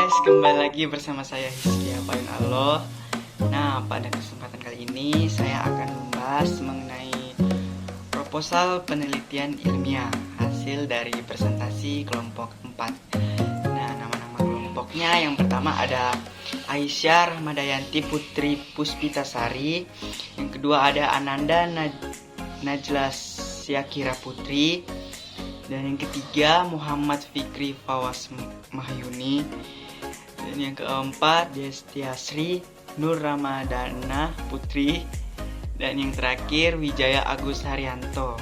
guys, kembali lagi bersama saya Hizkia Payun Allah. Nah, pada kesempatan kali ini saya akan membahas mengenai proposal penelitian ilmiah hasil dari presentasi kelompok 4. Nah, nama-nama kelompoknya yang pertama ada Aisyah Rahmadayanti Putri Puspitasari. Yang kedua ada Ananda Najla Syakira Putri. Dan yang ketiga Muhammad Fikri Fawas Mahyuni. Dan yang keempat Destiasri Nur Ramadana Putri. Dan yang terakhir Wijaya Agus Haryanto.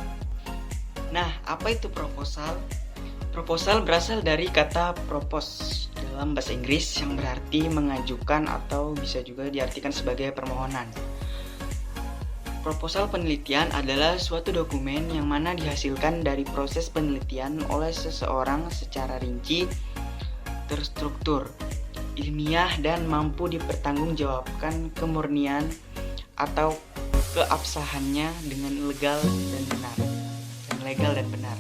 Nah, apa itu proposal? Proposal berasal dari kata propose dalam bahasa Inggris yang berarti mengajukan atau bisa juga diartikan sebagai permohonan. Proposal penelitian adalah suatu dokumen yang mana dihasilkan dari proses penelitian oleh seseorang secara rinci, terstruktur, ilmiah, dan mampu dipertanggungjawabkan kemurnian atau keabsahannya dengan legal dan benar.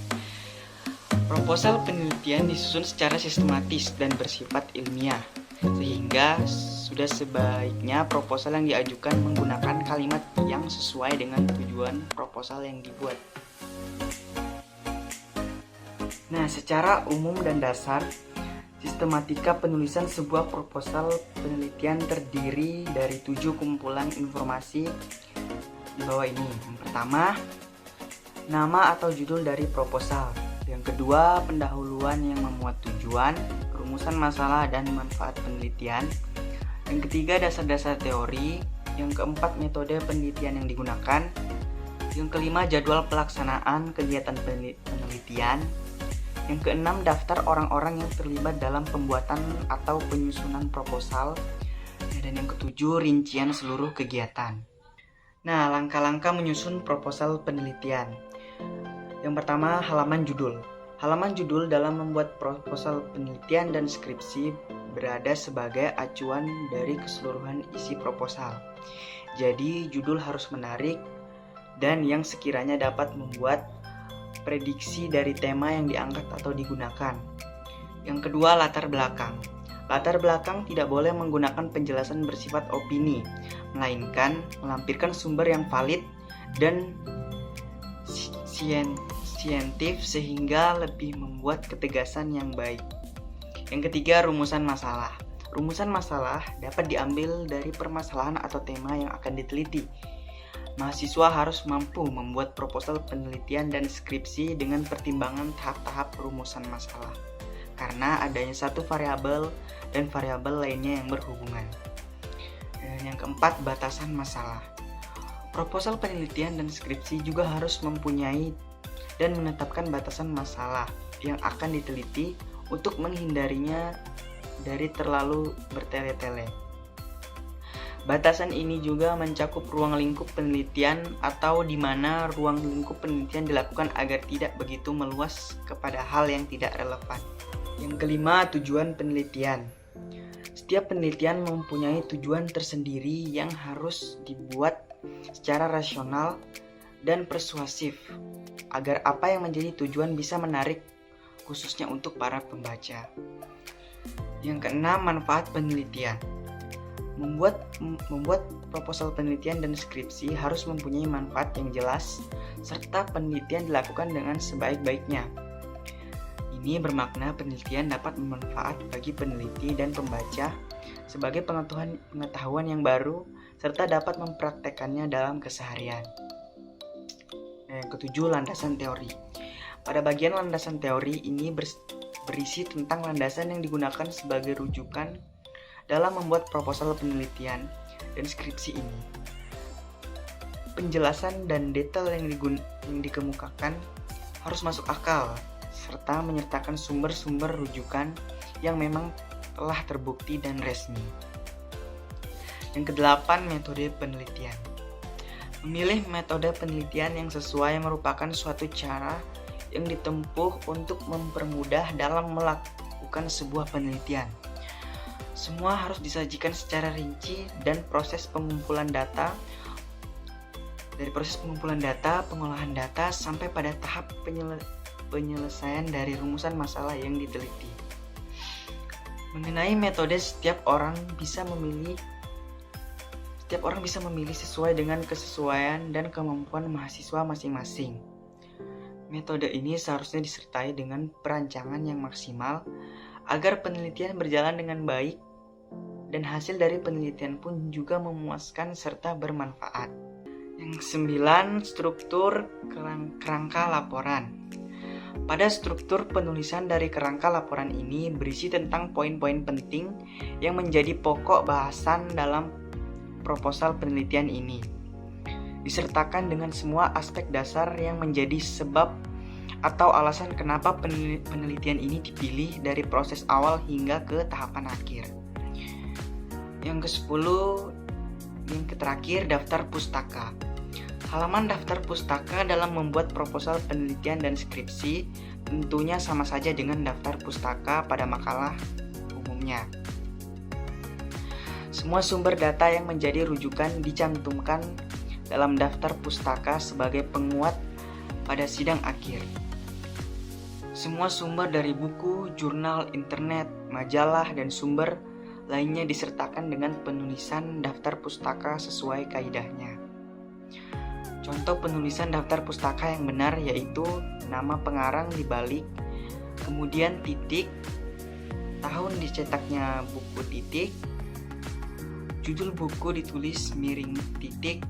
Proposal penelitian disusun secara sistematis dan bersifat ilmiah, sehingga sudah sebaiknya proposal yang diajukan menggunakan kalimat yang sesuai dengan tujuan proposal yang dibuat. Nah, secara umum dan dasar, sistematika penulisan sebuah proposal penelitian terdiri dari 7 kumpulan informasi di bawah ini. Yang pertama, nama atau judul dari proposal. Yang kedua, pendahuluan yang memuat tujuan, rumusan masalah dan manfaat penelitian. Yang ketiga, dasar-dasar teori. Yang keempat, metode penelitian yang digunakan. Yang kelima, jadwal pelaksanaan kegiatan penelitian. Yang keenam, daftar orang-orang yang terlibat dalam pembuatan atau penyusunan proposal. Dan yang ketujuh, rincian seluruh kegiatan. Nah, langkah-langkah menyusun proposal penelitian. Yang pertama, halaman judul. Halaman judul dalam membuat proposal penelitian dan skripsi berada sebagai acuan dari keseluruhan isi proposal. Jadi, judul harus menarik dan yang sekiranya dapat membuat prediksi dari tema yang diangkat atau digunakan. Yang kedua, latar belakang. Latar belakang tidak boleh menggunakan penjelasan bersifat opini, melainkan melampirkan sumber yang valid dan saintif sehingga lebih membuat ketegasan yang baik. Yang ketiga, rumusan masalah. Rumusan masalah dapat diambil dari permasalahan atau tema yang akan diteliti. Mahasiswa harus mampu membuat proposal penelitian dan skripsi dengan pertimbangan tahap-tahap rumusan masalah, karena adanya satu variabel dan variabel lainnya yang berhubungan. Dan yang keempat, batasan masalah. Proposal penelitian dan skripsi juga harus mempunyai dan menetapkan batasan masalah yang akan diteliti untuk menghindarinya dari terlalu bertele-tele. Batasan ini juga mencakup ruang lingkup penelitian atau di mana ruang lingkup penelitian dilakukan agar tidak begitu meluas kepada hal yang tidak relevan. Yang kelima, tujuan penelitian. Setiap penelitian mempunyai tujuan tersendiri yang harus dibuat secara rasional dan persuasif agar apa yang menjadi tujuan bisa menarik khususnya untuk para pembaca. Yang keenam, manfaat penelitian. Membuat proposal penelitian dan skripsi harus mempunyai manfaat yang jelas serta penelitian dilakukan dengan sebaik-baiknya. Ini bermakna penelitian dapat bermanfaat bagi peneliti dan pembaca sebagai pengetahuan yang baru serta dapat mempraktekannya dalam keseharian. Yang ketujuh, landasan teori. Pada bagian landasan teori ini berisi tentang landasan yang digunakan sebagai rujukan dalam membuat proposal penelitian dan skripsi ini. Penjelasan dan detail yang dikemukakan harus masuk akal serta menyertakan sumber-sumber rujukan yang memang telah terbukti dan resmi. Yang kedelapan, metode penelitian. Memilih metode penelitian yang sesuai merupakan suatu cara yang ditempuh untuk mempermudah dalam melakukan sebuah penelitian. Semua harus disajikan secara rinci dan proses pengumpulan data, pengolahan data sampai pada tahap penyelesaian dari rumusan masalah yang diteliti. Mengenai metode, setiap orang bisa memilih sesuai dengan kesesuaian dan kemampuan mahasiswa masing-masing. Metode ini seharusnya disertai dengan perancangan yang maksimal agar penelitian berjalan dengan baik dan hasil dari penelitian pun juga memuaskan serta bermanfaat. Yang 9, struktur kerangka laporan. Pada struktur penulisan dari kerangka laporan ini berisi tentang poin-poin penting yang menjadi pokok bahasan dalam proposal penelitian ini, disertakan dengan semua aspek dasar yang menjadi sebab atau alasan kenapa penelitian ini dipilih dari proses awal hingga ke tahapan akhir. Yang ke-10, yang terakhir, daftar pustaka. Halaman daftar pustaka dalam membuat proposal penelitian dan skripsi tentunya sama saja dengan daftar pustaka pada makalah umumnya. Semua sumber data yang menjadi rujukan dicantumkan dalam daftar pustaka sebagai penguat pada sidang akhir. Semua sumber dari buku, jurnal, internet, majalah, dan sumber lainnya disertakan dengan penulisan daftar pustaka sesuai kaidahnya. Contoh penulisan daftar pustaka yang benar yaitu nama pengarang dibalik, kemudian titik, tahun dicetaknya buku titik, judul buku ditulis miring titik,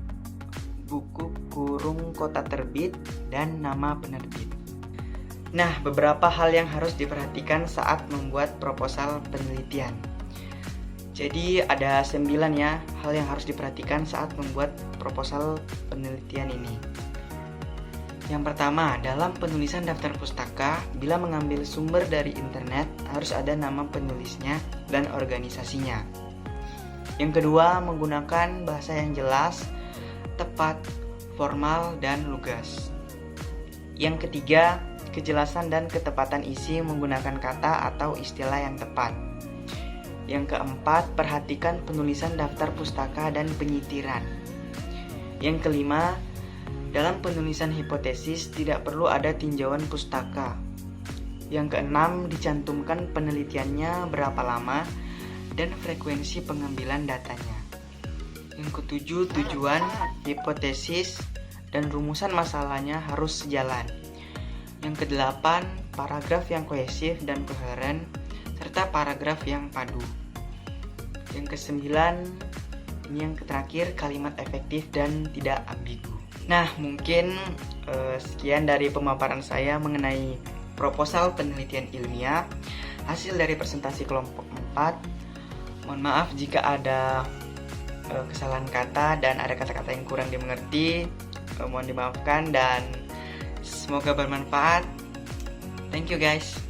buku kurung kota terbit, dan nama penerbit. Nah, beberapa hal yang harus diperhatikan saat membuat proposal penelitian. Jadi ada 9 ya hal yang harus diperhatikan saat membuat proposal penelitian ini. Yang pertama, dalam penulisan daftar pustaka, bila mengambil sumber dari internet, harus ada nama penulisnya dan organisasinya. Yang kedua, menggunakan bahasa yang jelas, tepat, formal, dan lugas. Yang ketiga, kejelasan dan ketepatan isi menggunakan kata atau istilah yang tepat. Yang keempat, perhatikan penulisan daftar pustaka dan penyitiran. Yang kelima, dalam penulisan hipotesis tidak perlu ada tinjauan pustaka. Yang keenam, dicantumkan penelitiannya berapa lama dan frekuensi pengambilan datanya. Yang ketujuh, tujuan, hipotesis, dan rumusan masalahnya harus sejalan. Yang kedelapan, paragraf yang kohesif dan koheren, serta paragraf yang padu. Yang kesembilan, ini yang terakhir, kalimat efektif dan tidak ambigu. Nah, mungkin sekian dari pemaparan saya mengenai proposal penelitian ilmiah hasil dari presentasi kelompok 4. Mohon maaf jika ada kesalahan kata dan ada kata-kata yang kurang dimengerti, mohon dimaafkan dan semoga bermanfaat. Thank you guys.